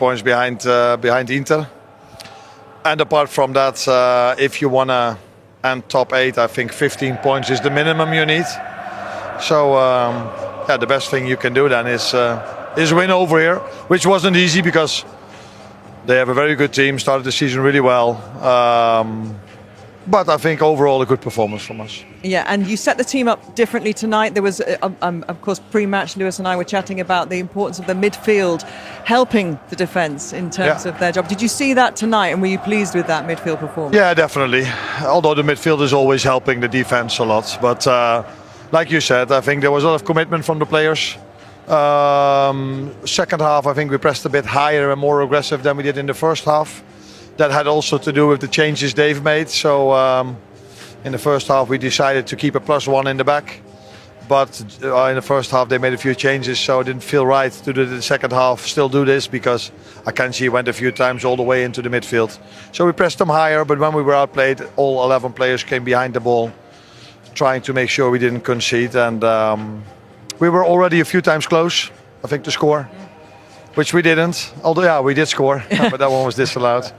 points behind Inter. And apart from that, if you want to end top 8, I think 15 points is the minimum you need. So the best thing you can do then is win over here, which wasn't easy because they have a very good team, started the season really well. But I think overall a good performance from us. Yeah, and you set the team up differently tonight. There was, of course, pre-match, Lewis and I were chatting about the importance of the midfield helping the defence in terms of their job. Did you see that tonight, and were you pleased with that midfield performance? Yeah, definitely. Although the midfield is always helping the defence a lot. But like you said, I think there was a lot of commitment from the players. Second half, I think we pressed a bit higher and more aggressive than we did in the first half. That had also to do with the changes they've made. So in the first half we decided to keep a +1 in the back. But in the first half they made a few changes, so it didn't feel right to do the second half still do this, because Akanji went a few times all the way into the midfield. So we pressed them higher, but when we were outplayed, all 11 players came behind the ball, trying to make sure we didn't concede. And we were already a few times close, I think, to score. Which we didn't, although we did score, but that one was disallowed.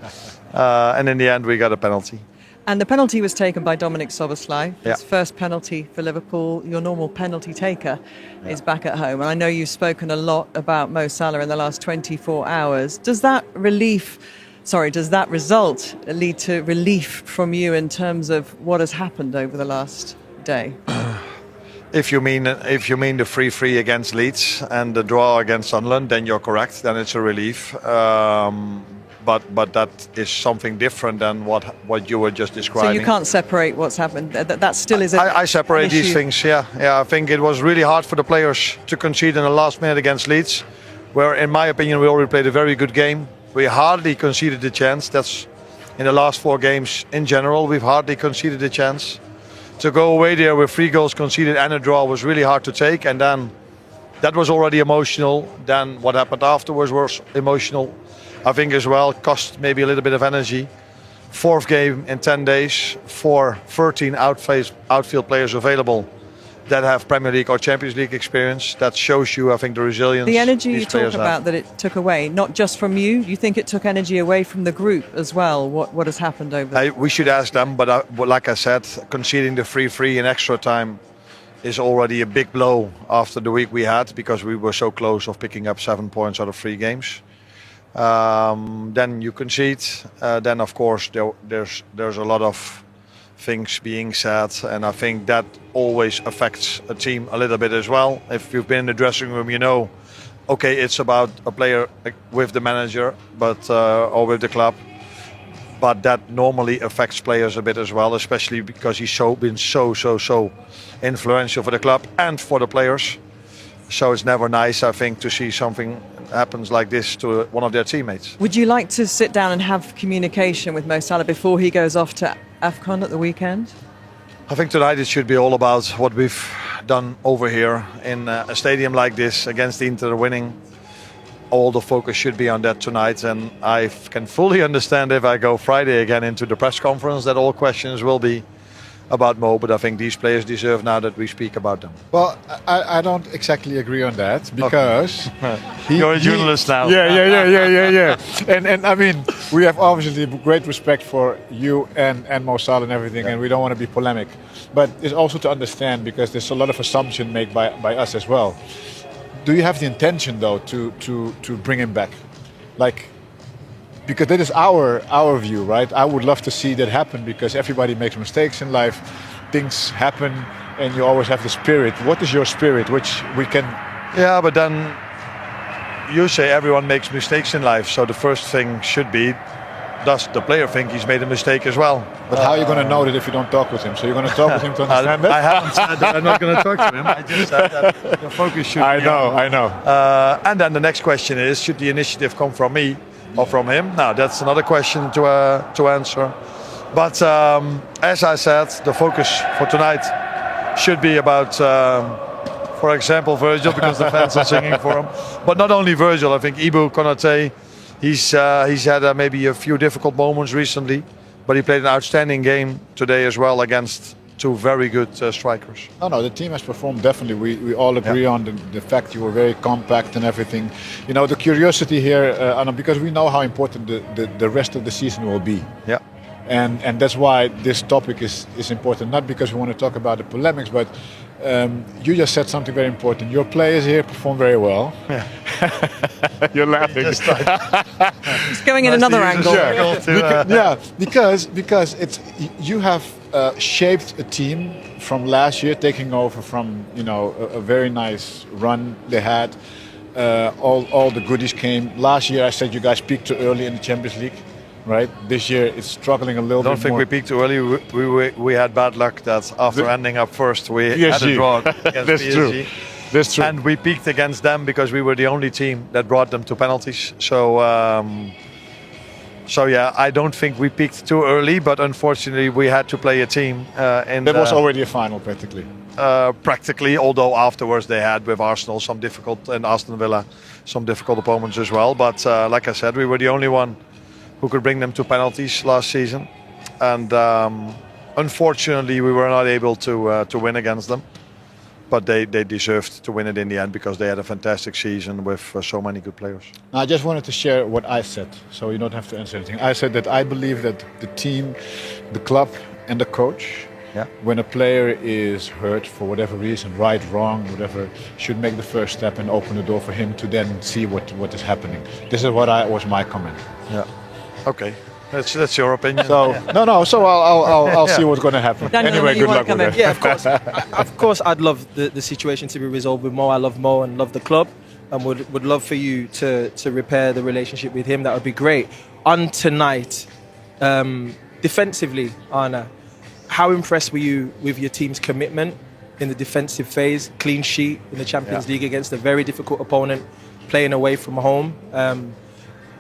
And in the end we got a penalty. And the penalty was taken by Dominic Szoboszlai. His first penalty for Liverpool. Your normal penalty taker is back at home. And I know you've spoken a lot about Mo Salah in the last 24 hours. Does that result lead to relief from you in terms of what has happened over the last day? If you mean the 3-3 against Leeds and the draw against Sunderland, then you're correct. Then it's a relief. But that is something different than what you were just describing. So you can't separate what's happened. That still is. I separate these things. Yeah. I think it was really hard for the players to concede in the last minute against Leeds, where, in my opinion, we already played a very good game. We hardly conceded a chance. That's in the last 4 games in general. We've hardly conceded a chance. To go away there with 3 goals conceded and a draw was really hard to take, and then that was already emotional. Then what happened afterwards was emotional, I think, as well. Cost maybe a little bit of energy. 4th game in 10 days, 13 outfield players available that have Premier League or Champions League experience. That shows you, I think, the resilience. The energy you talk about that it took away, not just from you. You think it took energy away from the group as well? What has happened over there? We should ask them, but like I said, conceding the 3-3 in extra time is already a big blow after the week we had, because we were so close of picking up 7 points out of 3 games. Then you concede. Then of course there's a lot of things being said, and I think that always affects a team a little bit as well. If you've been in the dressing room, you know, okay, it's about a player with the manager, but or with the club, but that normally affects players a bit as well, especially because he's been so influential for the club and for the players. So it's never nice, I think, to see something happens like this to one of their teammates. Would you like to sit down and have communication with Mo Salah before he goes off to AFCON at the weekend? I think tonight it should be all about what we've done over here in a stadium like this against Inter winning. All the focus should be on that tonight, and I can fully understand if I go Friday again into the press conference that all questions will be about Mo, but I think these players deserve now that we speak about them. Well, I don't exactly agree on that, because you're a journalist now. Yeah. And I mean, we have obviously great respect for you and Mo Salah and everything, and we don't want to be polemic. But it's also to understand, because there's a lot of assumption made by us as well. Do you have the intention though to bring him back? Like, because that is our view, right? I would love to see that happen, because everybody makes mistakes in life, things happen, and you always have the spirit. What is your spirit, which we can... Yeah, but then you say everyone makes mistakes in life, so the first thing should be, does the player think he's made a mistake as well? But how are you going to know that if you don't talk with him? So you're going to talk with him to understand that? I haven't said that I'm not going to talk to him. I just said that the focus should be on. I know. And then the next question is, should the initiative come from me or from him? Now, that's another question to answer. But as I said, the focus for tonight should be about, for example, Virgil, because the fans are singing for him. But not only Virgil, I think Ibu Konate, he's had maybe a few difficult moments recently, but he played an outstanding game today as well against two very good strikers. No, the team has performed definitely. We all agree on the fact you were very compact and everything. You know, the curiosity here, Arne, because we know how important the rest of the season will be. Yeah. And that's why this topic is important, not because we want to talk about the polemics, but you just said something very important. Your players here perform very well. Yeah. You're laughing. It's going in another angle. Because it's you have shaped a team from last year, taking over from a very nice run they had. All the goodies came. Last year I said you guys peaked too early in the Champions League. Right. This year it's struggling a little bit more. I don't think we peaked too early. We had bad luck that after ending up first, we had a draw against That's PSG. True. That's true. And we peaked against them because we were the only team that brought them to penalties. So yeah, I don't think we peaked too early, but unfortunately we had to play a team. That was already a final practically. Practically, although afterwards they had with Arsenal some difficult, and Aston Villa some difficult opponents as well. But like I said, we were the only one who could bring them to penalties last season, and unfortunately we were not able to win against them. But they deserved to win it in the end because they had a fantastic season with so many good players. I just wanted to share what I said, so you don't have to answer anything. I said that I believe that the team, the club, and the coach, when a player is hurt for whatever reason, right, wrong, whatever, should make the first step and open the door for him to then see what is happening. This is was my comment. Yeah. Okay. That's your opinion. So no. So I'll see what's going to happen. Daniel, anyway, good luck with that. Yeah, of course. Of course, I'd love the situation to be resolved with Mo. I love Mo and love the club, and would love for you to repair the relationship with him. That would be great. On tonight, defensively, Arne, how impressed were you with your team's commitment in the defensive phase? Clean sheet in the Champions League against a very difficult opponent, playing away from home.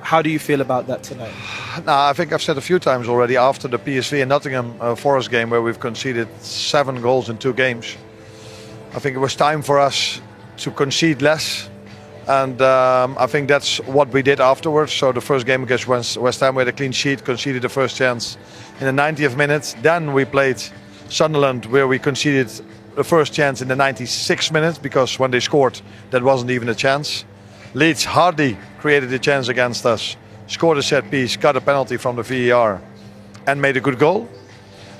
How do you feel about that tonight? I think I've said a few times already after the PSV and Nottingham Forest game where we've conceded 7 goals in 2 games. I think it was time for us to concede less. And I think that's what we did afterwards. So the first game against West Ham, we had a clean sheet, conceded the first chance in the 90th minute. Then we played Sunderland where we conceded the first chance in the 96th minute because when they scored, that wasn't even a chance. Leeds hardly created a chance against us, scored a set piece, got a penalty from the VAR and made a good goal.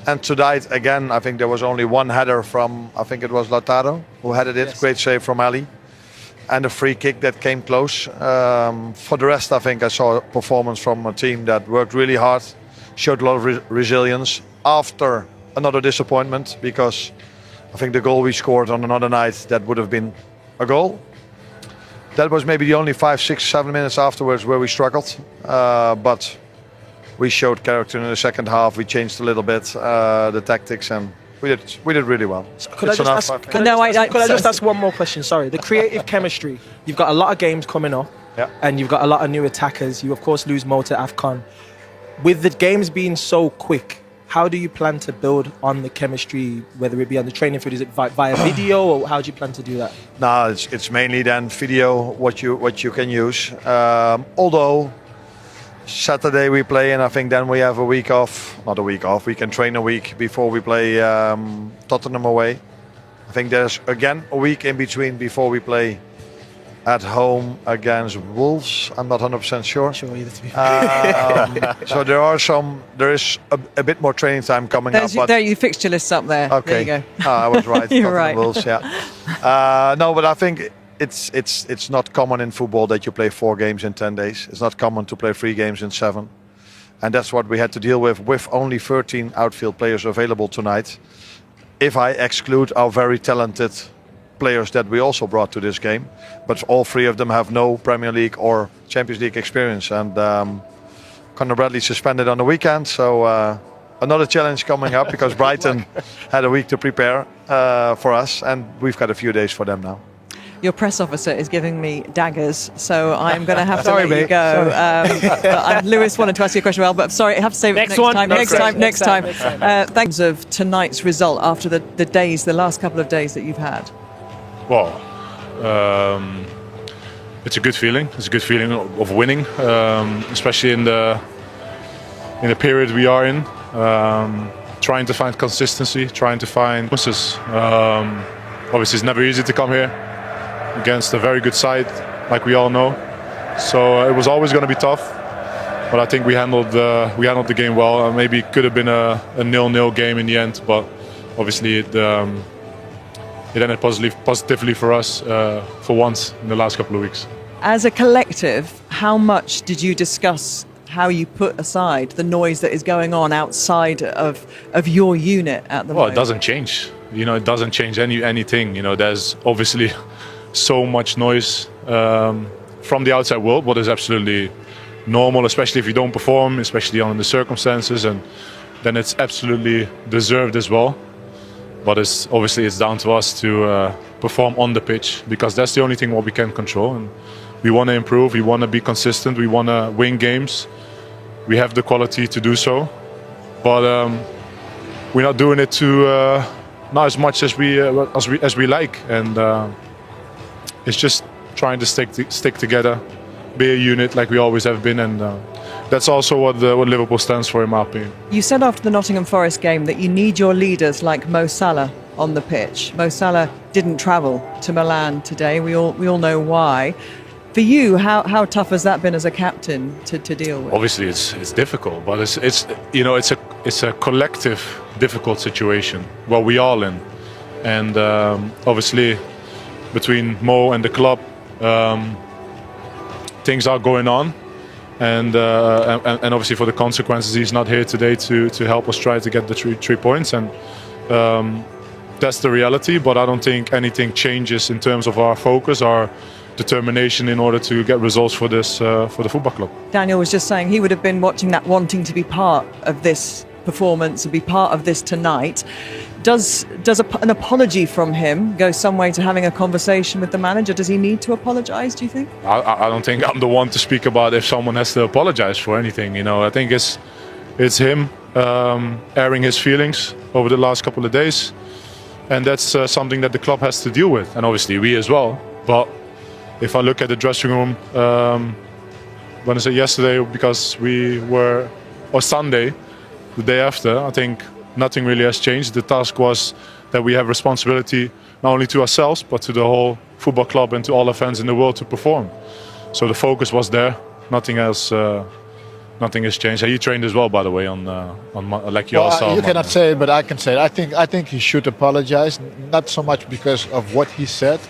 And tonight, again, I think there was only one header from, I think it was Lautaro who headed it, great save from Ali. And a free kick that came close. For the rest, I think I saw a performance from a team that worked really hard, showed a lot of resilience after another disappointment because I think the goal we scored on another night, that would have been a goal. That was maybe the only 5, 6, 7 minutes afterwards where we struggled. But we showed character in the second half. We changed a little bit the tactics and we did really well. So could I just ask one more question? Sorry. The creative chemistry. You've got a lot of games coming up and you've got a lot of new attackers. You, of course, lose Mo to AFCON. With the games being so quick, how do you plan to build on the chemistry, whether it be on the training field? Is it via video, or how do you plan to do that? No, it's mainly then video what you can use. Although Saturday we play, and I think then we have a week off. Not a week off. We can train a week before we play Tottenham away. I think there's again a week in between before we play at home against Wolves. I'm not 100% sure. So there is a bit more training time coming up. There, your fixture list's up there. Okay. There you go. I was right. You're right. Wolves, no, but I think it's not common in football that you play 4 games in 10 days. It's not common to play 3 games in 7. And that's what we had to deal with only 13 outfield players available tonight. If I exclude our very talented players that we also brought to this game, but all 3 of them have no Premier League or Champions League experience. And Conor Bradley suspended on the weekend, so another challenge coming up because Brighton had a week to prepare for us, and we've got a few days for them now. Your press officer is giving me daggers, so I'm going to have to let you go. Lewis wanted to ask you a question, but I'm sorry, I have to say next time. Thanks of tonight's result after the last couple of days that you've had. Well, it's a good feeling. It's a good feeling of winning, especially in the period we are in. trying to find consistency, trying to find misses. Obviously, it's never easy to come here against a very good side, like we all know. So it was always going to be tough. But I think we handled the game well. Maybe it could have been a 0-0 game in the end, but obviously it ended positively for us for once in the last couple of weeks. As a collective, how much did you discuss how you put aside the noise that is going on outside of your unit at the moment? Well, it doesn't change. It doesn't change anything. There's obviously so much noise from the outside world, what is absolutely normal, especially if you don't perform, especially under the circumstances, and then it's absolutely deserved as well. But it's down to us to perform on the pitch, because that's the only thing what we can control. And we want to improve, we want to be consistent, we want to win games. We have the quality to do so, but we're not doing it not as much as we like, and it's just trying to stick together, be a unit like we always have been, and that's also what Liverpool stands for, in my opinion. You said after the Nottingham Forest game that you need your leaders like Mo Salah on the pitch. Mo Salah didn't travel to Milan today. We all know why. For you, how tough has that been as a captain to deal with? Obviously, it's difficult, but it's a collective difficult situation where we all in, and obviously between Mo and the club, things are going on, and obviously for the consequences, he's not here today to help us try to get the three points, and that's the reality. But I don't think anything changes in terms of our focus, our determination in order to get results for the football club. Daniel was just saying he would have been watching that, wanting to be part of this performance and be part of this tonight. Does an apology from him go some way to having a conversation with the manager? Does he need to apologise, do you think? I don't think I'm the one to speak about if someone has to apologise for anything. I think it's him airing his feelings over the last couple of days, and that's something that the club has to deal with, and obviously we as well. But if I look at the dressing room, when I say yesterday, because or Sunday, the day after, I think nothing really has changed. The task was that we have responsibility not only to ourselves, but to the whole football club and to all the fans in the world to perform. So the focus was there. Nothing else. Nothing has changed. He trained as well, by the way, on like you all saw. You cannot say it, but I can say it. I think he should apologize, not so much because of what he said,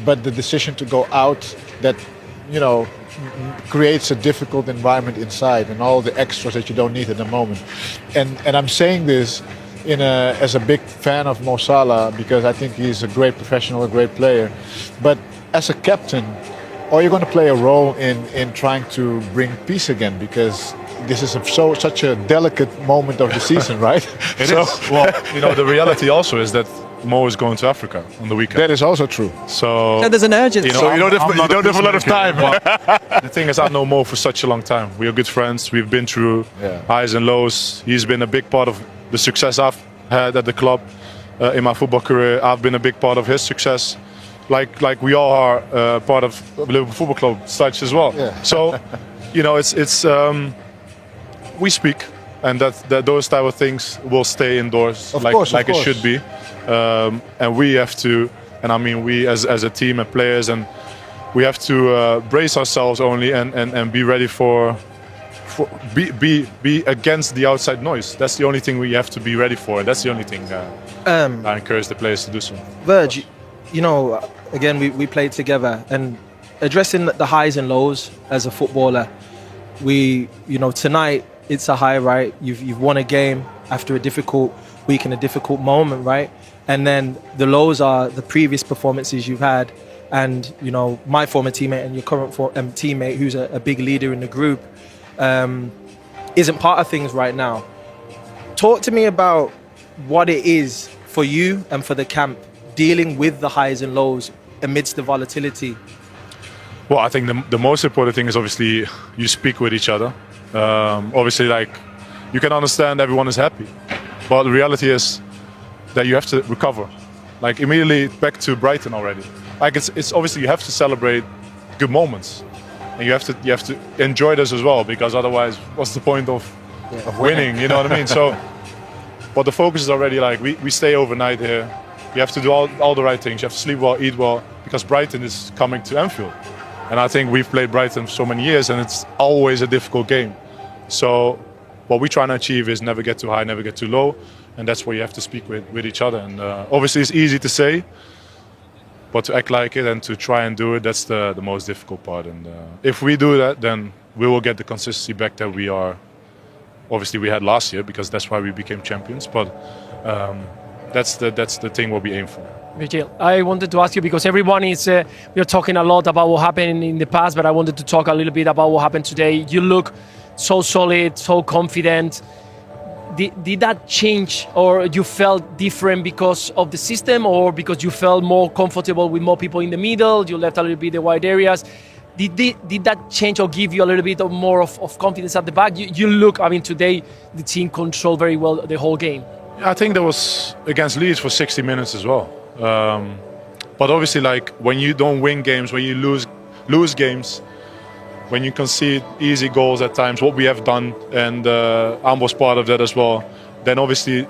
but the decision to go out that, creates a difficult environment inside, and all the extras that you don't need at the moment. And I'm saying this as a big fan of Mo Salah, because I think he's a great professional, a great player. But as a captain, are you going to play a role in trying to bring peace again? Because this is such a delicate moment of the season, right? It is. Well, the reality also is that Mo is going to Africa on the weekend. That is also true. So there's an urgency. So you don't have a lot of time. The thing is, I know Mo for such a long time. We are good friends. We've been through highs and lows. He's been a big part of the success I've had at the club in my football career. I've been a big part of his success. Like we all are part of Liverpool Football Club such as well. Yeah. So, it's we speak, and that those type of things will stay indoors, of course. It should be. And we have to, and I mean we as a team and players, and we have to brace ourselves only and be ready be against the outside noise. That's the only thing we have to be ready for. That's the only thing I encourage the players to do so. Virg, again, we played together, and addressing the highs and lows as a footballer, tonight it's a high, right? You've won a game after a difficult week and a difficult moment, right? And then the lows are the previous performances you've had, and my former teammate and your current teammate, who's a big leader in the group, isn't part of things right now. Talk to me about what it is for you and for the camp dealing with the highs and lows amidst the volatility. Well, I think the most important thing is obviously you speak with each other. Obviously, you can understand everyone is happy, but the reality is that you have to recover. Immediately back to Brighton already. It's obviously you have to celebrate good moments, and you have to enjoy this as well, because otherwise, what's the point of winning? You know what I mean? So But the focus is already like we stay overnight here. You have to do all the right things. You have to sleep well, eat well, because Brighton is coming to Anfield. And I think we've played Brighton for so many years, and it's always a difficult game. So what we're trying to achieve is never get too high, never get too low. And that's where you have to speak with each other. And obviously it's easy to say, but to act like it and to try and do it, that's the most difficult part. And if we do that, then we will get the consistency back that we had last year, because that's why we became champions. But that's the thing what we aim for. Virgil, I wanted to ask you, because everyone is, we're talking a lot about what happened in the past, but I wanted to talk a little bit about what happened today. You look so solid, so confident. Did that change, or you felt different because of the system, or because you felt more comfortable with more people in the middle? You left a little bit the wide areas. Did that change or give you a little bit more of confidence at the back? You look, I mean, today the team controlled very well the whole game. I think that was against Leeds for 60 minutes as well. But obviously, like, when you don't win games, when you lose games, when you concede easy goals at times, what we have done, and Arne was part of that as well, then obviously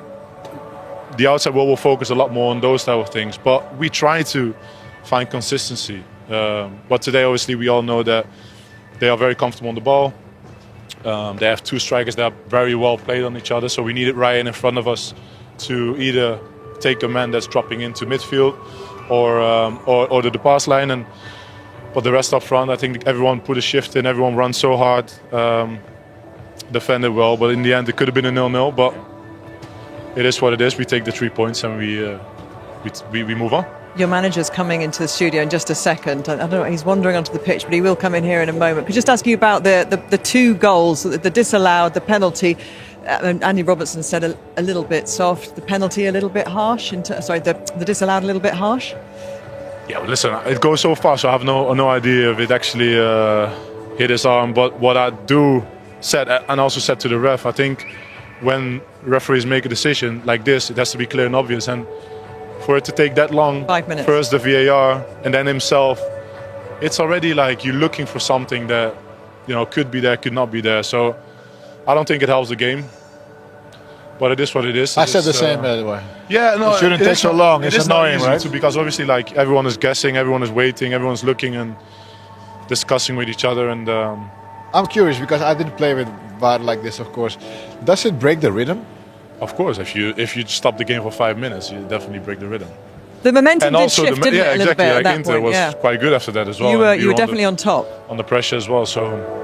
the outside world will focus a lot more on those type of things. But we try to find consistency. But today, obviously, we all know that they are very comfortable on the ball. They have two strikers that are very well played on each other, so we needed Ryan in front of us to either take a man that's dropping into midfield or the pass line. But the rest up front, I think everyone put a shift in, everyone runs so hard, defended well, but in the end it could have been a 0-0, but it is what it is. We take the 3 points and we move on. Your manager's coming into the studio in just a second. I don't know, he's wandering onto the pitch, but he will come in here in a moment. Could just ask you about the two goals, the disallowed, the penalty. Andy Robertson said a little bit soft, the penalty a little bit harsh, the disallowed a little bit harsh. Yeah, well, listen, it goes so fast, so I have no idea if it actually hit his arm. But what I said, and also said to the ref, I think when referees make a decision like this, it has to be clear and obvious. And for it to take that long, 5 minutes. First the VAR and then himself, it's already like you're looking for something that, could be there, could not be there. So I don't think it helps the game. But it is what it is. I said the same, by the way. Yeah, no, it shouldn't take so long. It's annoying, right? Because obviously, like, everyone is guessing, everyone is waiting, everyone's looking and discussing with each other. And I'm curious, because I didn't play with VAR like this, of course. Does it break the rhythm? Of course, if you stop the game for 5 minutes, you definitely break the rhythm. The momentum And did also, shift, didn't it, a little exactly. bit Like at that Inter point, was quite good after that as well. You were definitely on top. On the pressure as well. So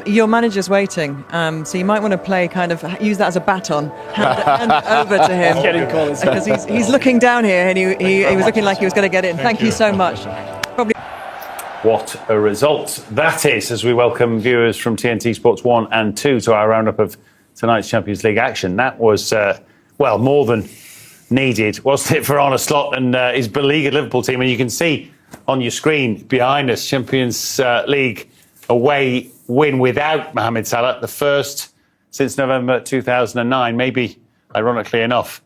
your manager's waiting, so you might want to use that as a baton, hand it over to him, because he's looking down here, and he was looking like he was going to get in. Thank you so much. Probably. What a result that is, as we welcome viewers from TNT Sports 1 and 2 to our roundup of tonight's Champions League action. That was, more than needed, wasn't it, for Arne Slot and his beleaguered Liverpool team. And you can see on your screen behind us, Champions League away win without Mohamed Salah, the first since November 2009. Maybe, ironically enough,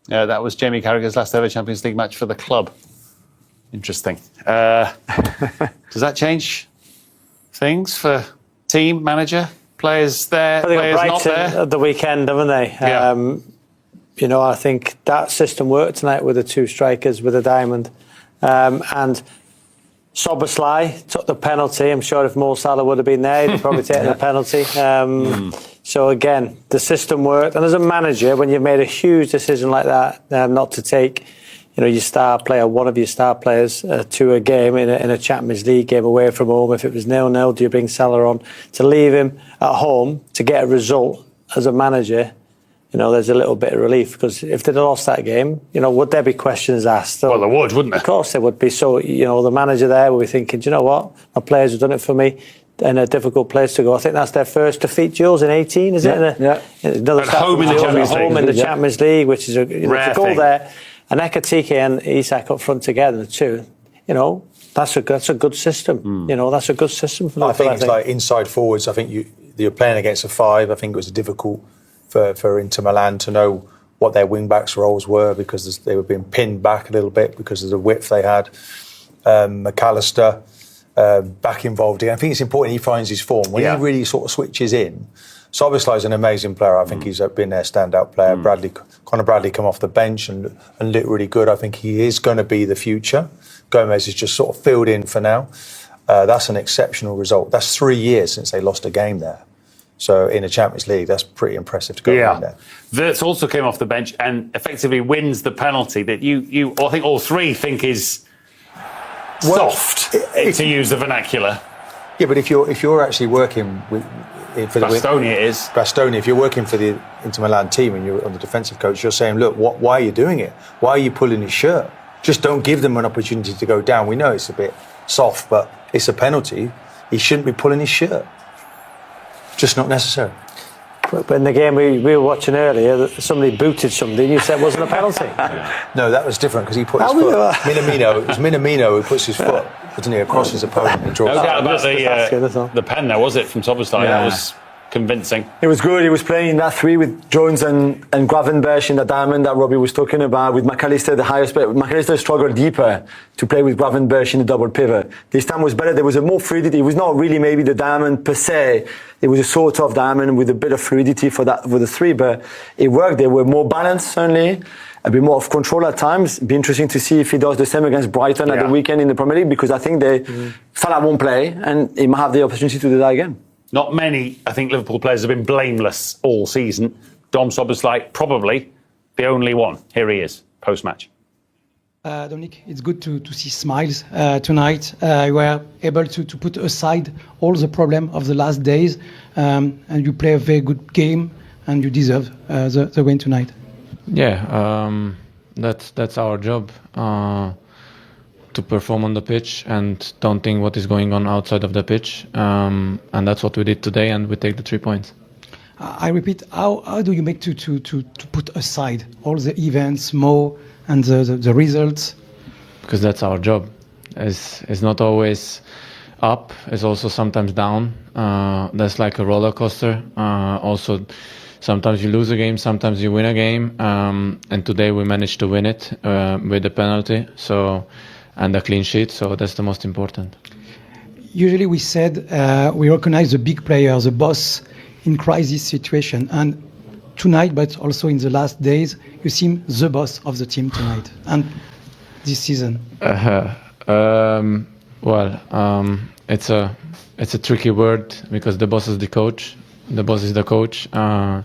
that was Jamie Carragher's last ever Champions League match for the club. Interesting. Does that change things for team, manager, players there, players not there? At the weekend, haven't they? Yeah. I think that system worked tonight with the two strikers, with a diamond. And Szoboszlai took the penalty. I'm sure if Mo Salah would have been there, he'd probably taken the penalty. So again, the system worked. And as a manager, when you've made a huge decision like that, not to take your star player, one of your star players, to a game in a Champions League game away from home, if it was 0-0, do you bring Salah on? To leave him at home to get a result as a manager, there's a little bit of relief, because if they'd lost that game, would there be questions asked? Well, there would, wouldn't there? Of course there would be. So, the manager there will be thinking, do you know what? My players have done it for me in a difficult place to go. I think that's their first defeat, Jules, in 18, is it? At home in the Champions League. Home in the Champions League, which is a rare goal thing there. And Ekatike and Isak up front together too. That's a good system. That's a good system for them. I think it's like inside forwards. I think you're playing against a five. I think it was difficult for Inter Milan to know what their wing-backs' roles were, because they were being pinned back a little bit because of the width they had. McAllister back involved in. I think it's important he finds his form. When he really sort of switches in, Szoboszlai is an amazing player. I think he's been their standout player. Conor Bradley come off the bench and looked really good. I think he is going to be the future. Gomez is just sort of filled in for now. That's an exceptional result. That's 3 years since they lost a game there. So in the Champions League, that's pretty impressive to go in there. Wirtz also came off the bench and effectively wins the penalty that you I think all three think is soft, to use the vernacular. Yeah, but if you're actually working for Bastoni, it is. Bastoni, if you're working for the Inter Milan team and you're on the defensive coach, you're saying, look, why are you doing it? Why are you pulling his shirt? Just don't give them an opportunity to go down. We know it's a bit soft, but it's a penalty. He shouldn't be pulling his shirt. Just not necessary. But in the game we were watching earlier, somebody booted somebody and you said it wasn't a penalty. No, that was different because he put his foot. It was Minamino who puts his foot, doesn't he, across his opponent and draws. No doubt about the pen there, was it, from Szoboszlai? That was convincing. It was good. He was playing in that three with Jones and Gravenberch in the diamond that Robbie was talking about, with McAllister the highest player. McAllister struggled deeper to play with Gravenberch in the double pivot. This time was better. There was a more fluidity. It was not really maybe the diamond per se. It was a sort of diamond with a bit of fluidity for the three, but it worked. They were more balanced, certainly. A bit more of control at times. It'd be interesting to see if he does the same against Brighton at the weekend in the Premier League, because I think Salah won't play and he might have the opportunity to do that again. Not many, I think, Liverpool players have been blameless all season. Dom Szoboszlai, probably the only one. Here he is, post-match. Dominic, it's good to see smiles tonight. You were able to put aside all the problem of the last days, and you play a very good game, and you deserve the win tonight. Yeah, that's our job. To perform on the pitch and don't think what is going on outside of the pitch, and that's what we did today, and we take the 3 points. I repeat, how do you make to put aside all the events, more and the results? Because that's our job. It's not always up, it's also sometimes down. That's like a roller coaster. Also, sometimes you lose a game, sometimes you win a game, and today we managed to win it with the penalty. And a clean sheet, so that's the most important. Usually we said we recognize the big player, the boss in crisis situation, and tonight, but also in the last days, you seem the boss of the team tonight and this season. It's a tricky word because the boss is the coach. The boss is the coach. I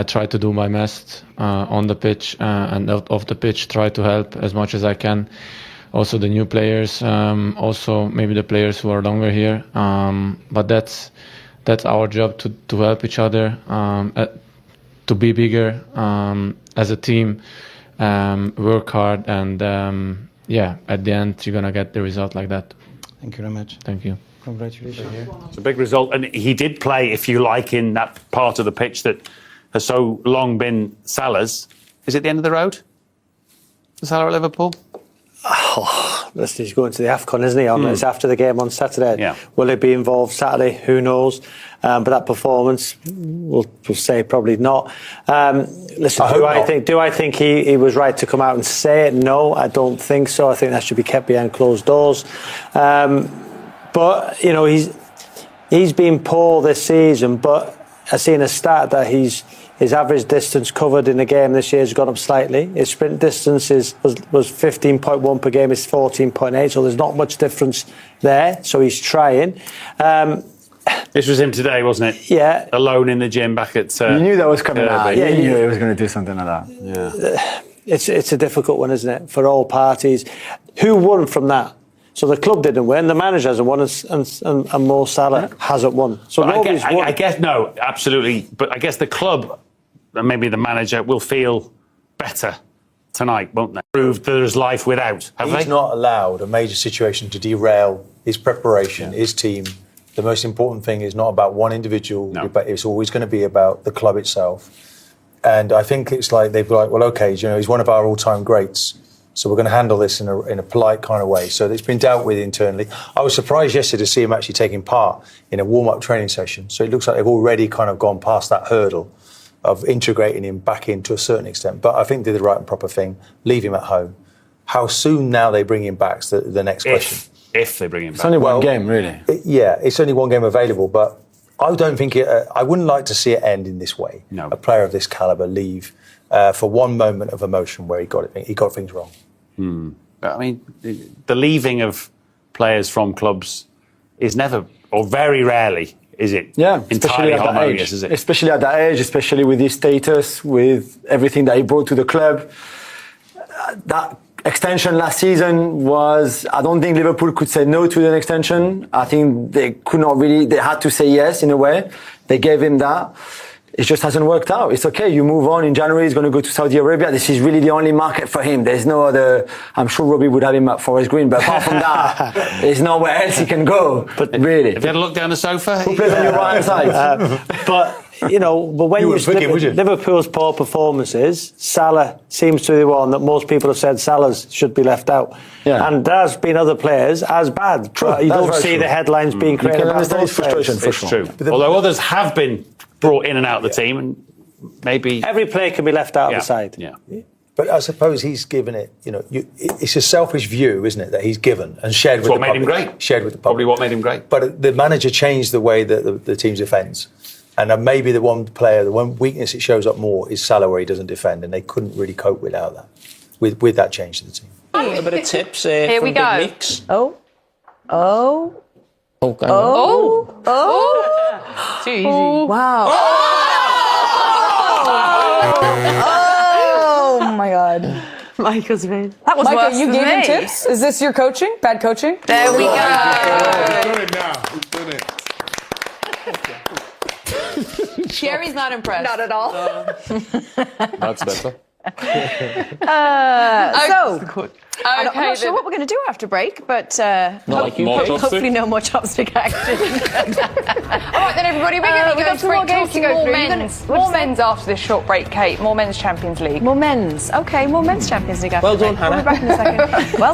try to do my best on the pitch and off the pitch, try to help as much as I can. Also the new players, also maybe the players who are longer here. But that's our job to help each other, to be bigger as a team, work hard, and at the end you're gonna get the result like that. Thank you very much. Thank you. Congratulations. It's a big result, and he did play, if you like, in that part of the pitch that has so long been Salah's. Is it the end of the road for Salah at Liverpool? Oh, listen, he's going to the AFCON, isn't he? It's after the game on Saturday. Yeah. Will he be involved Saturday? Who knows? But that performance, we'll say probably not. Listen, do I think he was right to come out and say it? No, I don't think so. I think that should be kept behind closed doors. But you know, he's been poor this season. But I've seen a stat that his average distance covered in a game this year has gone up slightly. His sprint distance was 15.1 per game. It's 14.8, so there's not much difference there. So he's trying. This was him today, wasn't it? Yeah. Alone in the gym back at... you knew that was coming out. Yeah, you knew he was going to do something like that. Yeah. It's a difficult one, isn't it, for all parties. Who won from that? So the club didn't win, the manager hasn't won, and Mo Salah hasn't won. So nobody's won. I guess, no, absolutely. But I guess the club, and maybe the manager, will feel better tonight, won't they? Proved there's life without, have they? He's not allowed a major situation to derail his preparation, his team. The most important thing is not about one individual, but it's always going to be about the club itself. And I think it's like they'd be like, well, okay, you know, he's one of our all-time greats, so we're going to handle this in a polite kind of way. So it's been dealt with internally. I was surprised yesterday to see him actually taking part in a warm-up training session. So it looks like they've already kind of gone past that hurdle of integrating him back in to a certain extent. But I think they did the right and proper thing, leave him at home. How soon now they bring him back is the next question. If they bring him back. It's only one game, really. It's only one game available, but I don't think I wouldn't like to see it end in this way. No. A player of this caliber leave for one moment of emotion where he got things wrong. I mean, the leaving of players from clubs is never, or very rarely, is it? Yeah, entirely especially at that harmonious, age. is it? Especially at that age, especially with his status, with everything that he brought to the club. That extension last season was, I don't think Liverpool could say no to an extension. I think they could not really, they had to say yes in a way. They gave him that. It just hasn't worked out. It's okay. You move on. In January, he's going to go to Saudi Arabia. This is really the only market for him. There's no other. I'm sure Robbie would have him at Forest Green, but apart from that, there's nowhere else he can go. But really, Have you had a look down the sofa? who plays on your right side? But when You wouldn't pick him, would you? Liverpool's poor performances, Salah seems to be the one that most people have said Salah's should be left out. Yeah. And there's been other players as bad. True. You That's don't very see true. the headlines being You created can about understand those his frustration players. for It's sure. true. Although others have been brought in and out of the team, and maybe Every player can be left out of the side. Yeah. But I suppose he's given it. It's a selfish view, isn't it, that he's given and shared with what the made him public. great. Shared with the Probably public. what made him great. But the manager changed the way that the team defends. And maybe the one weakness it shows up more is Salah, where he doesn't defend, and they couldn't really cope without that. With that change to the team. A bit of tips Here from we Big go. Mix. Oh. Too easy. Wow. Oh my God. Michael's made. That was worse you than gave him me. tips? Is this your coaching? Bad coaching? There we go. He's doing it. Sherry's not impressed. Not at all. That's better. I'm not sure what we're going to do after break, but hopefully no more chopstick action. All right then, everybody, we're going to we go got some more straight games to talking go more through. men's. More men's after this short break, Kate. More men's Champions League. More men's. Okay, more men's Champions League after Well break. done, Hannah. We'll be back in a second. Well